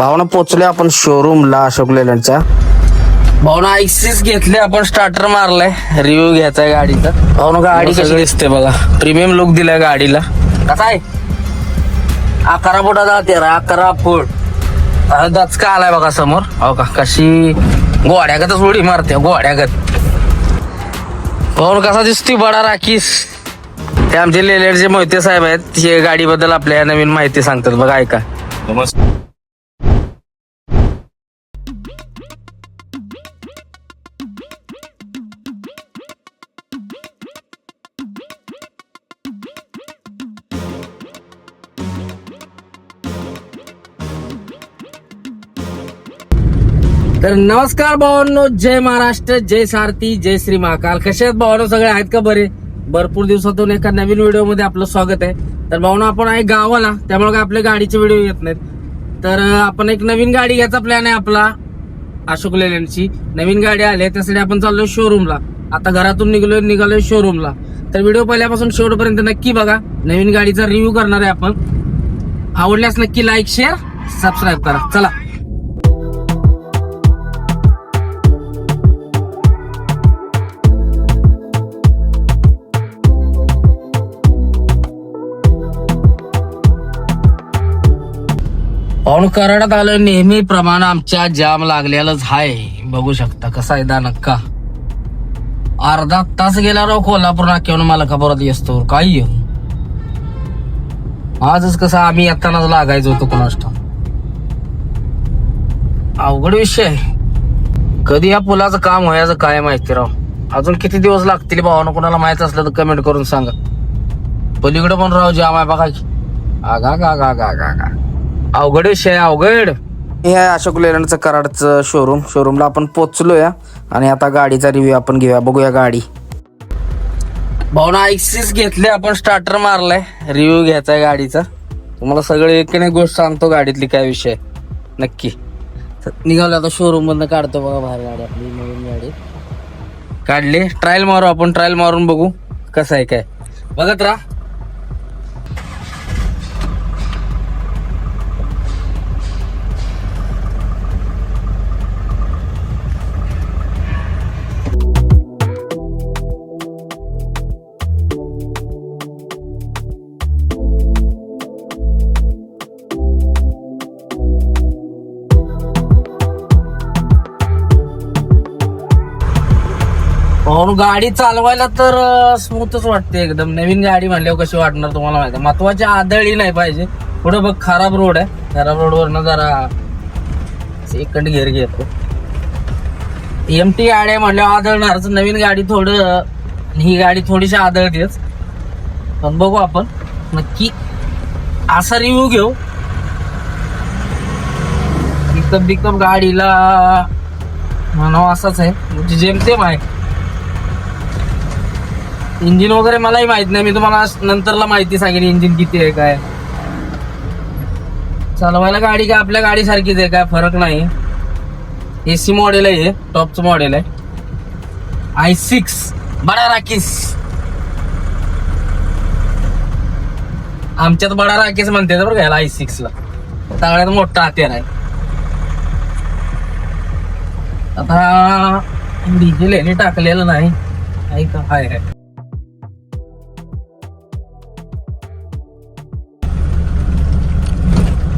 भावना पोचले आपण शोरूमला अशोक लेलँडच्या. भावना एक्सिस घेतले आपण, स्टार्टर मारलाय, रिव्ह्यू घ्यायचा गाडीचा. भावना गाडी कशी दिसते बघा, प्रीमियम लुक दिलाय गाडीला. कसा आहे 11 फुटाचा 11 फूट दचका आलाय बघा समोर. हो का, कशी गोड्यागतच उडी मारते गोड्यागत. भावना कसा दिसतोय बडा राखीस. ते आमचे लेलेडचे मोहिते साहेब आहेत, ते गाडीबद्दल आपल्या नवीन माहिती सांगतात बघा, ऐका. नमस्कार. तर नमस्कार भावांनो, जय महाराष्ट्र, जय सारथी, जय श्री महाकाल. कसे आहेत भावांनो, सगळे आहेत का बरे? भरपूर दिवसातून एका नवीन व्हिडिओ मध्ये आपलं स्वागत आहे. तर भावना आपण आहे गावाला, त्यामुळे काय आपल्या गाडीचे व्हिडिओ येत नाहीत. तर आपण एक नवीन गाडी घ्यायचा प्लॅन आहे आपला, अशोक लेलँडची नवीन गाडी आली, त्यासाठी आपण चाललोय शोरूमला. आता घरातून निघालोय शोरूमला. तर व्हिडिओ पहिल्यापासून शेवटपर्यंत नक्की बघा. नवीन गाडीचा रिव्ह्यू करणार आहे आपण. आवडल्यास नक्की लाईक, शेअर, सबस्क्राईब करा. चला. पाऊण कराडात आलोय, नेहमीप्रमाणे आमच्या जाम लागलेलाच आहे. बघू शकता कसा आहे नक्का. अर्धा तास गेला राव कोल्हापूर नाक्यावर, मला का परत येतो काय. आजच कसं आम्ही येतानाच लागायचो होतो कोणास ठाऊक. अवघड विषय आहे. कधी या पुलाचं काम व्हायचं काय माहिती राव. अजून किती दिवस लागतील भावानं, कोणाला माहित असलं तर कमेंट करून सांगा. पलीकडे पण राव जाम आहे बघा की. आगा गा गा गा गा गा, अवघड विषय, अवघड. हे आहे अशोक लेलँडचं कराडचं शोरूमला आपण पोचलोय आणि आता गाडीचा रिव्ह्यू आपण घेऊया. बघूया गाडी. भावना एक्सिस घेतले आपण, स्टार्टर मारलाय, रिव्ह्यू घ्यायचा गाडीचा. तुम्हाला सगळे एक एक गोष्ट सांगतो गाडीतली काय विषय नक्की. निघालो आता शोरूम मधनं, काढतो बघा बाहेर गाडी. आपली नवीन गाडी काढली, ट्रायल मारू आपण. ट्रायल मारून बघू कसं आहे काय, बघत राहा. गाडी चालवायला तर स्मूथच वाटते एकदम. नवीन गाडी म्हणल्यावर कशी वाटणार तुम्हाला माहिती. महत्वाची आदळी नाही पाहिजे. पुढे बघ खराब रोड आहे, खराब रोडवरनं जरा सेकंड गिअर घेतो. एमटी गाडी आहे म्हणल्यावर आदळणारच. नवीन गाडी थोडं, ही गाडी थोडीशी आदळतेच. पण बघू आपण नक्की असा रिव्ह्यू घेऊ. पिकअप गाडीला म्हणावं असाच आहे, म्हणजे जेमतेम आहे. इंजिन वगैरे मलाही माहित नाही, मी तुम्हाला नंतरला माहिती सांगेन इंजिन किती आहे काय. चालवायला गाडी काय आपल्या गाडी सारखीच आहे, काय फरक नाही. एसी मॉडेल आहे, टॉपचं मॉडेल आहे. i6 बडा राखीस, आमच्यात बडा राखीस म्हणते बरं घ्यायला. i6 ला सगळ्यात मोठा हत्यार आहे. आता डिझेल याने टाकलेलं नाही, आहे.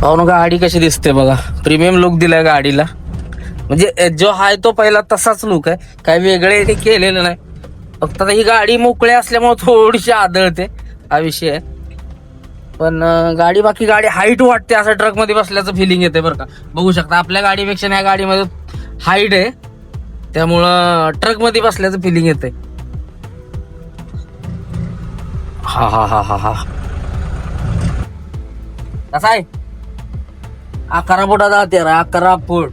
पाहून गाडी कशी दिसते बघा, प्रीमियम लुक दिलाय गाडीला. म्हणजे जो आहे तो पहिला तसाच लुक आहे, काही वेगळे केलेलं नाही. फक्त ही गाडी मोकळी असल्यामुळे थोडीशी आदळते, हा विषय आहे. पण बाकी गाडी हाईट वाटते, असं ट्रक मध्ये बसल्याचं फिलिंग येते बरं का. बघू शकता आपल्या गाडीपेक्षा ह्या गाडीमध्ये हाईट आहे, त्यामुळं ट्रक मध्ये बसल्याचं फिलिंग येते. हा हा हा हा हा, कसा आहे 11 फुटाचा 11 फूट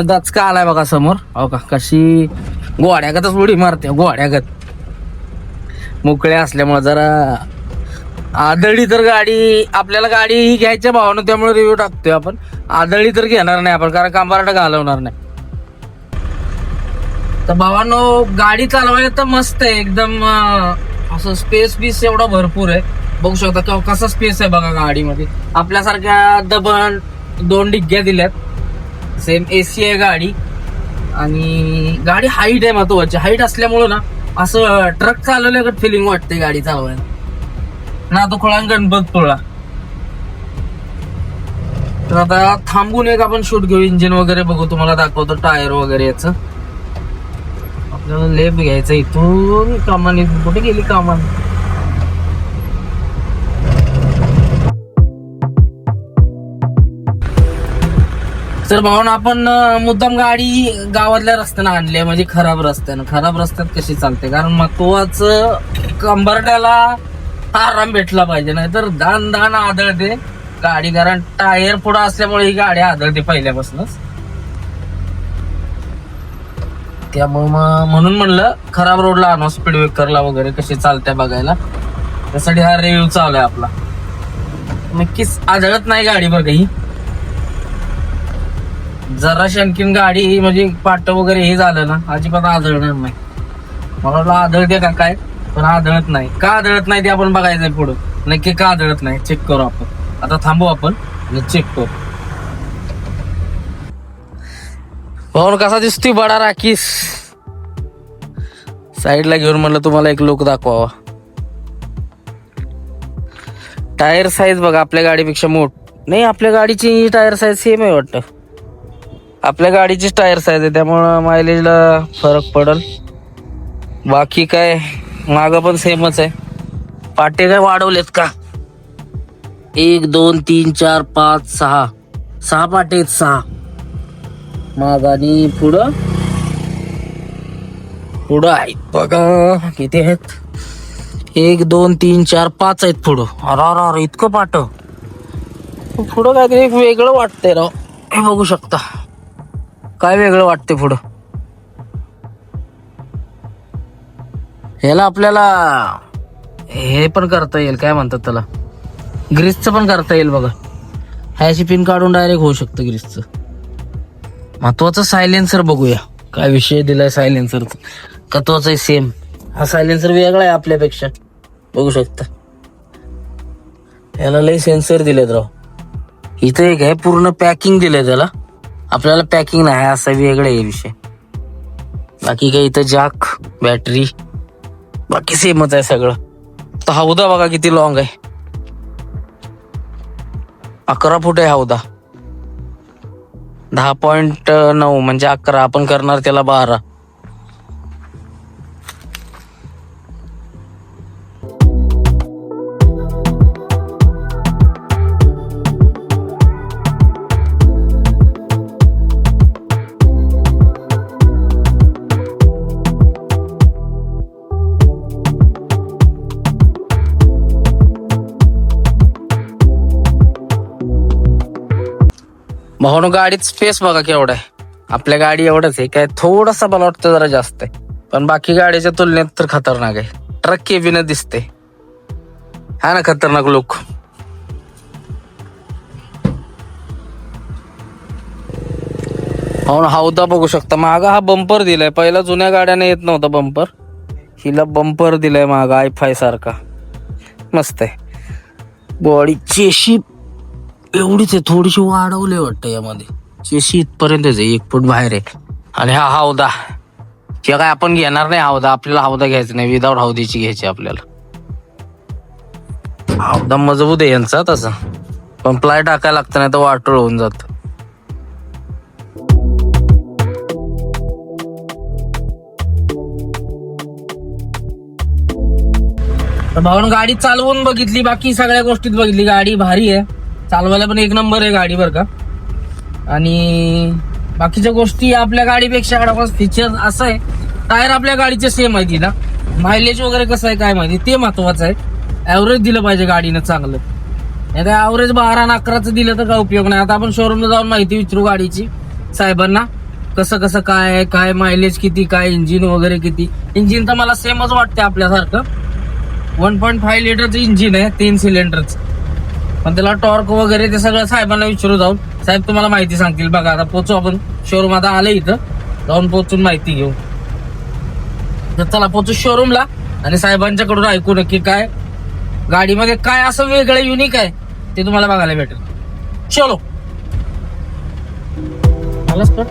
दचका आलाय बघा समोर. हो का, कशी गोड्यागतच उडी मारते गोड्यागत. मोकळे असल्यामुळे जरा आदळली तर गाडी, आपल्याला गाडी ही घ्यायच्या भावानं, त्यामुळे रिव्ह्यू टाकतोय आपण. आदळली तर घेणार नाही आपण, कारण कांबारटा घालवणार नाही. तर भावांनो गाडी चालवायला तर मस्त आहे एकदम. असं स्पेस बीस एवढा भरपूर आहे. बघू शकता कसा स्पेस आहे बघा गाडीमध्ये. आपल्यासारख्या दबण 2 डिग्ग्या दिल्यात, सेम एसी आहे गाडी. आणि गाडी हाईट आहे महत्वाची. हाईट असल्यामुळं ना असं ट्रक चालवल्यागत फिलिंग वाटते गाडी चालवायला ना. तो खोळा गणपत पोळा. तर आता थांबून एक आपण शूट घेऊ, इंजिन वगैरे बघू, तुम्हाला दाखवतो टायर वगैरे याचं. आपल्याला लेफ्ट घ्यायचं इथून. कामाने कुठे गेली कामान. तर भाऊन आपण मुद्दाम गाडी गावातल्या रस्त्यानं आणली आहे, म्हणजे खराब रस्त्यात कशी चालते. कारण महत्वाचं कंबरट्याला आराम भेटला पाहिजे, नाही तर दान आदळते गाडी. कारण टायर पुढं असल्यामुळे ही गाडी आदळते पहिल्यापासूनच. त्यामुळे म्हणून म्हणलं खराब रोडला आणू, स्पीड ब्रेकरला वगैरे कशी चालते बघायला. त्यासाठी हा रिव्ह्यू चालू आहे आपला. नक्कीच आदळत नाही गाडी बघा ही. जराशी आणखीन गाडी म्हणजे पाट वगैरे हे झालं ना अजिबात आदळणार नाही. मला वाटलं आदळते का काय, पण आदळत नाही. का आदळत नाही ते आपण बघायचंय पुढं. नक्की का आदळत नाही चेक करू आपण. आता थांबू आपण आणि चेक करू. भाऊन कसा दिसतोय बडा राखीस. साईडला घेऊन म्हणलं तुम्हाला एक लुक दाखवावा. टायर साईज बघा आपल्या गाडीपेक्षा नाही, आपल्या गाडीची टायर साईज सेम आहे वाटतं. आपल्या गाडीची टायर साईज आहे, त्यामुळं मायलेजला फरक पडल. बाकी काय मागं पण सेमच आहे. पाटे काय वाढवलेत का? 1 2 3 4 5 6 पाटे आहेत. 6 माग आणि पुढं आहेत बघा किती आहेत. 1 2 3 4 5 आहेत पुढं. अरे इतकं पाट. पुढं काहीतरी एक वेगळं वाटतंय राव. हे बघू शकता काय वेगळं वाटतंय पुढं. ह्याला आपल्याला हे पण करता येईल, काय म्हणतात त्याला, ग्रीसचं पण करता येईल बघा. ह्याची पिन काढून डायरेक्ट होऊ शकतं ग्रीसचं. महत्वाचं सायलेन्सर बघूया काय विषय दिलाय सायलेन्सरचा. महत्वाचं आहे सेम. हा सायलेन्सर वेगळा आहे आपल्यापेक्षा, बघू शकता. याला लय सेन्सर दिलेत राव. इथं एक आहे पूर्ण पॅकिंग दिलंय त्याला. आपल्याला पॅकिंग नाही, असा वेगळा आहे विषय. बाकी काय इथं जॅक, बॅटरी बाकी सेमच आहे सगळं. तर हौदा बघा किती लॉंग आहे. 11 फूट आहे हौदा. 10.9 म्हणजे 11. आपण करणार त्याला 12. भाऊन गाडीत स्पेस बघा केवढा आहे. आपल्या गाडी एवढंच आहे, काय थोडासा मला वाटतं जरा जास्त आहे, पण बाकी गाडीच्या तुलनेत तर खतरनाक आहे. ट्रक केबिन दिसते हा ना, खतरनाक लुक. भाऊन हौदा बघू शकता. मागा हा बंपर दिलाय. पहिला जुन्या गाड्याने येत नव्हता बंपर, हिला बंपर दिलाय मागा i5 सारखा. मस्त आहे. बॉडी चेशी एवढीच आहे, थोडीशी वाढवली वाटतं यामध्ये. चेशी इथपर्यंतच आहे, 1 फूट बाहेर आहे. आणि हा हौदा हे काय आपण घेणार नाही. हौदा आपल्याला हौदा घ्यायचा नाही, विदाऊट हौदीची घ्यायची आपल्याला. हौदा मजबूत आहे यांचा तसा, पण प्लाय टाकायला लागतं नाही तर वाटोळ होऊन जात. भाऊन गाडी चालवून बघितली, बाकी सगळ्या गोष्टीत बघितली. गाडी भारी आहे, चालवायला पण 1 नंबर आहे गाडी बरं का. आणि बाकीच्या गोष्टी आपल्या गाडीपेक्षा फीचर असं आहे, टायर आपल्या गाडीचे सेम आहे. तिला मायलेज वगैरे कसं आहे काय माहिती, ते महत्वाचं आहे. ॲव्हरेज दिलं पाहिजे गाडीनं चांगलं. नाही तर ॲव्हरेज 12 आणि 11चं दिलं तर काय उपयोग नाही. आता आपण शोरूमला जाऊन माहिती विचारू गाडीची साहेबांना, कसं काय काय मायलेज किती, काय इंजिन वगैरे किती. इंजिन तर मला सेमच वाटते आपल्यासारखं. 1.5 लिटरचं इंजिन आहे, 3 सिलेंडरचं. पण त्याला टॉर्क वगैरे ते सगळं साहेबांना विचारू जाऊन. साहेब तुम्हाला माहिती सांगतील बघा. आता पोचू आपण शोरूम. आता आलं इथं, जाऊन पोचून माहिती घेऊ. तर चला पोचू शोरूमला आणि साहेबांच्याकडून ऐकू नक्की काय गाडीमध्ये काय असं वेगळं युनिक आहे ते तुम्हाला बघायला भेटेल. चलो आलास तर.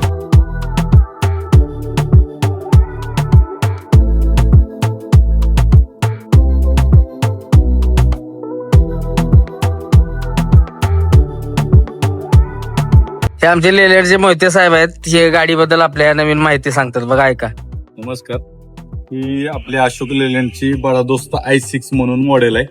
हे आमचे लेलेरचे मोहिते साहेब आहेत, हे गाडीबद्दल आपल्या नवीन माहिती सांगतात बघा, ऐका. नमस्कार. ही आपल्या अशोक लेलँडची बडा दोस्त i6 म्हणून मॉडेल आहे.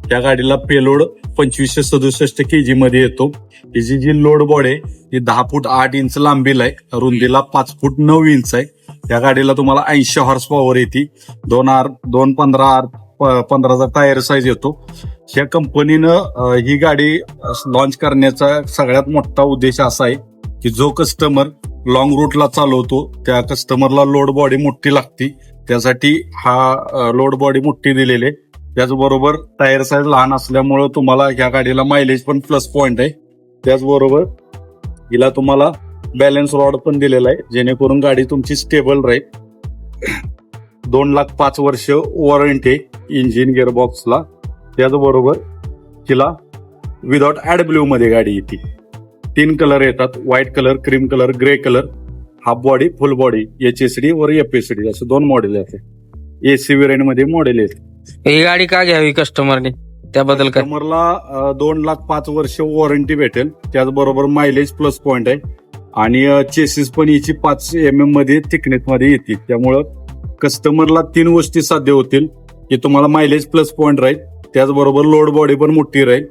त्या गाडीला पेलोड 2567 kg मध्ये येतो. हिची जी लोड बॉडी आहे ती 10 फूट 8 इंच लांबीला आहे, रुंदीला 5 फूट 9 इंच आहे. त्या गाडीला तुम्हाला 80 हॉर्स पॉवर येते. 215चा टायर साईज येतो. ह्या कंपनीनं ही गाडी लॉन्च करण्याचा सगळ्यात मोठा उद्देश असा आहे की जो कस्टमर लॉंग रूटला चालवतो त्या कस्टमरला लोड बॉडी मोठी लागते, त्यासाठी हा लोड बॉडी मोठी दिलेली आहे. त्याचबरोबर टायर साईज लहान असल्यामुळं तुम्हाला ह्या गाडीला मायलेज पण प्लस पॉइंट आहे. त्याचबरोबर हिला तुम्हाला बॅलन्स रॉड पण दिलेला आहे, जेणेकरून गाडी तुमची स्टेबल राहील. 2,05,000 वर्ष वॉरंटी आहे इंजिन गिअरबॉक्सला. त्याचबरोबर तिला विदाउट ऍड ब्ल्यू मध्ये गाडी येते. 3 कलर येतात, white colour, cream colour, grey colour, half body, फुल बॉडी, HSD वर FSD असे 2 मॉडेल येतात. AC व्हेरियंट मध्ये मॉडेल येते. ही गाडी का घ्यावी कस्टमरने, त्याबद्दल काय? कस्टमरला 2,05,000 वर्ष वॉरंटी भेटेल. त्याचबरोबर मायलेज प्लस पॉइंट आहे आणि चेसिस पण याची 5 mm मध्ये थिकनेस मध्ये येते. त्यामुळं कस्टमरला 3 गोष्टी साध्य होतील की तुम्हाला मायलेज प्लस पॉइंट राहील, त्याचबरोबर लोड बॉडी पण मोठी राहील.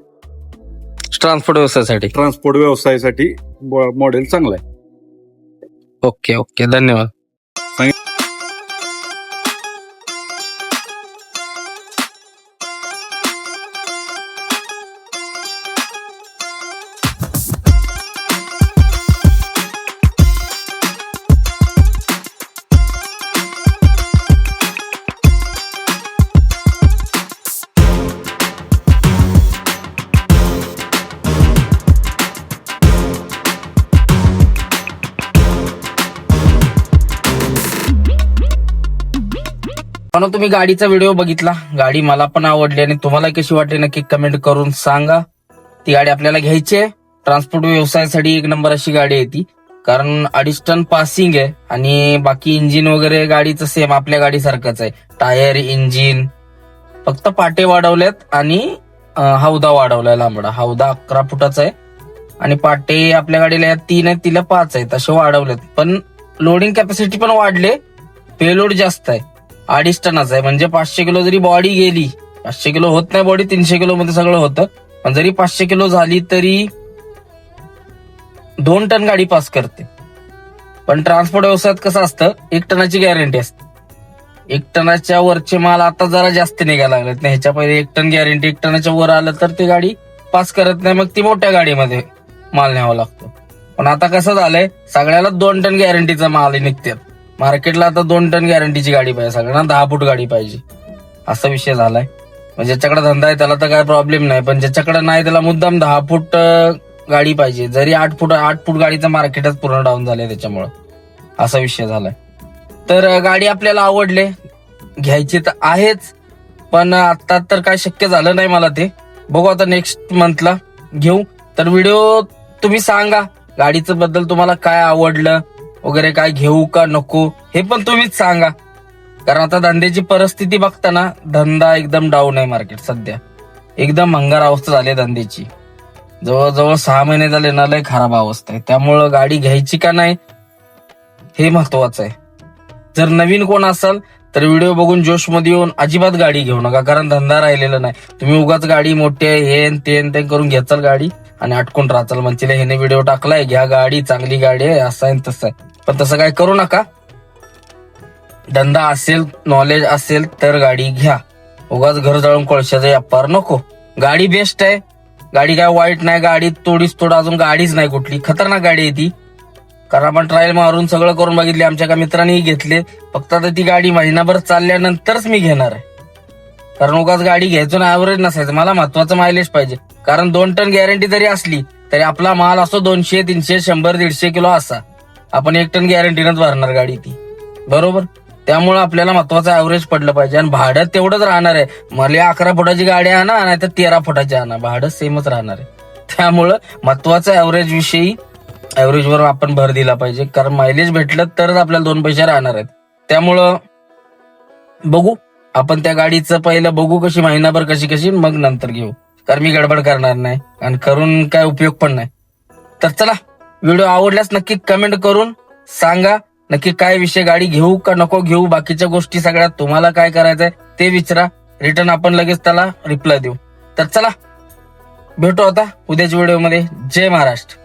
ट्रान्सपोर्ट व्यवसायासाठी मॉडेल चांगला आहे. ओके ओके, धन्यवाद. म्हणून तुम्ही गाडीचा व्हिडिओ बघितला, गाडी मला पण आवडली आणि तुम्हाला कशी वाटली नक्की कमेंट करून सांगा. ती गाडी आपल्याला घ्यायची आहे. ट्रान्सपोर्ट व्यवसायासाठी 1 नंबर अशी गाडी आहे ती, कारण 2.5 टन पासिंग आहे आणि बाकी इंजिन वगैरे गाडीचं सेम आपल्या गाडीसारखंच आहे. टायर, इंजिन, फक्त पाटे वाढवल्यात आणि हौदा वाढवलाय. लांबडा हौदा 11 फुटाचा आहे आणि पाटे आपल्या गाडीला 3 आहेत, तिला 5 आहेत, असे वाढवलेत. पण लोडिंग कॅपॅसिटी पण वाढले, पेलोड जास्त आहे. 2.5 टनाचा आहे, म्हणजे 500 किलो जरी बॉडी गेली, 500 किलो होत नाही बॉडी, 300 किलो मध्ये सगळं होतं, पण जरी 500 किलो झाली तरी 2 टन गाडी पास करते. पण ट्रान्सपोर्ट व्यवसायात कसं असतं, 1 टनाची गॅरंटी असते. 1 टनाच्या वरचे माल आता जरा जास्त निघायला लागलेत. ह्याच्या पहिले 1 टन गॅरंटी, 1 टनाच्या वर आलं तर ती गाडी पास करत नाही, मग ती मोठ्या गाडीमध्ये माल न्यावा लागतो. पण आता कसं झालंय, सगळ्याला 2 टन गॅरंटीचा माल निघतात. मार्केटला आता 2 टन गॅरंटीची गाडी पाहिजे, सगळ्यांना 10 फूट गाडी पाहिजे, असा विषय झालाय. म्हणजे ज्याच्याकडे धंदा आहे त्याला तर काय प्रॉब्लेम नाही, पण ज्याच्याकडे नाही त्याला मुद्दाम 10 फूट गाडी पाहिजे, जरी 8 फूट गाडीचं मार्केटच पूर्ण डाऊन झालंय त्याच्यामुळं, असा विषय झालाय. तर गाडी आपल्याला आवडले, घ्यायची तर आहेच, पण आता तर काय शक्य झालं नाही मला ते. बघू आता नेक्स्ट मंथला घेऊ. तर व्हिडिओ तुम्ही सांगा गाडीचं बद्दल, तुम्हाला काय आवडलं वगैरे, काय घेऊ का नको हे पण तुम्हीच सांगा. कारण आता धंद्याची परिस्थिती बघताना धंदा एकदम डाऊन आहे, मार्केट सध्या एकदम भंगार अवस्था झाली धंद्याची. जवळजवळ 6 महिने झाले ना, लय खराब अवस्था आहे. त्यामुळं गाडी घ्यायची का नाही हे महत्वाचं आहे. जर नवीन कोण असाल तर व्हिडिओ बघून जोश मध्ये येऊन अजिबात गाडी घेऊ नका, कारण धंदा राहिलेला नाही. तुम्ही उगाच गाडी मोठी आहे हे ते करून घ्याचाल गाडी आणि अटकून राहचाल, म्हणजे ह्याने व्हिडिओ टाकलाय घ्या गाडी, चांगली गाडी आहे, असं आहे तसं आहे. पण तसं काय करू नका. धंदा असेल, नॉलेज असेल तर गाडी घ्या. उगाच घर जाळून कोळशाचा व्यापार नको. गाडी बेस्ट आहे, गाडी काय वाईट नाही. गाडी तोडीच तोड, अजून गाडीच नाही कुठली, खतरनाक गाडी आहे ती. कारण आपण ट्रायल मारून सगळं करून बघितले, आमच्या एका मित्रांनी घेतले. फक्त आता ती गाडी महिनाभर चालल्यानंतरच मी घेणार आहे, कारण उगाच गाडी घ्यायचो ना ऍव्हरेज नसायचं. मला महत्वाचं मायलेज पाहिजे, कारण 2 टन गॅरंटी जरी असली तरी आपला माल असो 200, 300, 100, 150 किलो असा, आपण 1 टन गॅरंटीनच भरणार गाडी ती, बरोबर. त्यामुळे आपल्याला महत्वाचं ऍव्हरेज पडलं पाहिजे. आणि भाडं तेवढंच राहणार आहे. मला 11 फुटाची गाडी आणा नाही तर 13 फुटाची आणा, भाडं सेमच राहणार आहे. त्यामुळं महत्वाचं ऍव्हरेजवर आपण भर दिला पाहिजे. कारण मायलेज भेटलं तरच आपल्याला 2 पैसे राहणार आहेत. त्यामुळं बघू आपण त्या गाडीचं पहिलं बघू कशी महिनाभर कशी मग नंतर घेऊ. कारण मी गडबड करणार नाही आणि करून काय उपयोग पण नाही. तर चला, व्हिडिओ आवडल्यास नक्की कमेंट करून सांगा नक्की काय विषय, गाडी घेऊ का नको घेऊ. बाकीच्या गोष्टी सगळ्यात तुम्हाला काय करायचंय ते विचारा. रिटर्न आपण लगेच त्याला रिप्लाय देऊ. तर चला भेटू आता उद्याच्या व्हिडिओमध्ये. जय महाराष्ट्र.